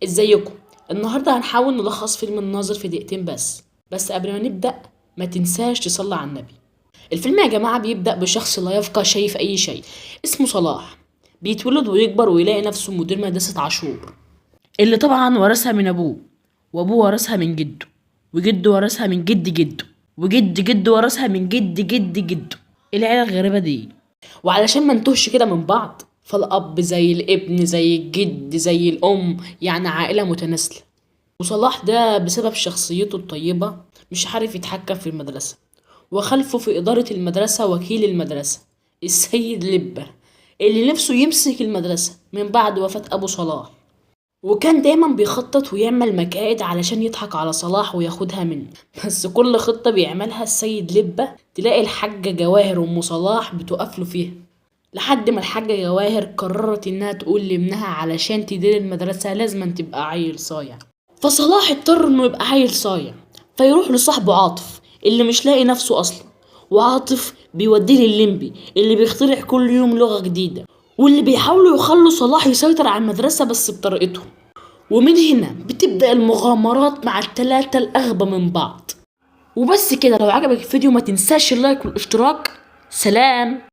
ازيكم؟ النهارده هنحاول نلخص فيلم الناظر في دقيقتين بس قبل ما نبدأ ما تنساش تصلي على النبي. الفيلم يا جماعة بيبدأ بشخص لا يفقه شيء في أي شيء، اسمه صلاح. بيتولد ويكبر ويلاقي نفسه مدير مدرسة عاشور، اللي طبعا ورثها من أبوه، وأبوه ورثها من جده، وجده ورثها من جد جده، وجد جده ورثها من جد جد جده. العيلة الغريبة دي. وعلشان ما نتوهش كده من بعض، فالأب زي الابن زي الجد زي الأم، يعني عائلة متناسلة. وصلاح ده بسبب شخصيته الطيبة مش عارف يتحكم في المدرسة، وخلفه في إدارة المدرسة وكيل المدرسة السيد لبة، اللي نفسه يمسك المدرسة من بعد وفاة أبو صلاح. وكان دايما بيخطط ويعمل مكائد علشان يضحك على صلاح وياخدها منه، بس كل خطة بيعملها السيد لبة تلاقي الحاجة جواهر أم صلاح بتقفله فيها، لحد ما الحاجة جواهر قررت إنها تقول لابنها علشان تدير المدرسة لازم تبقى عيل صايع. فصلاح اضطر إنه يبقى عيل صايع، فيروح لصاحبه عاطف اللي مش لاقي نفسه أصلا. وعاطف بيوديه للليمبي اللي بيخترع كل يوم لغة جديدة، واللي بيحاولوا يخلوا صلاح يسيطر على المدرسة بس بطريقته. ومن هنا بتبدأ المغامرات مع التلاتة الأغبى من بعض. وبس كده، لو عجبك الفيديو ما تنساش اللايك والاشتراك. سلام.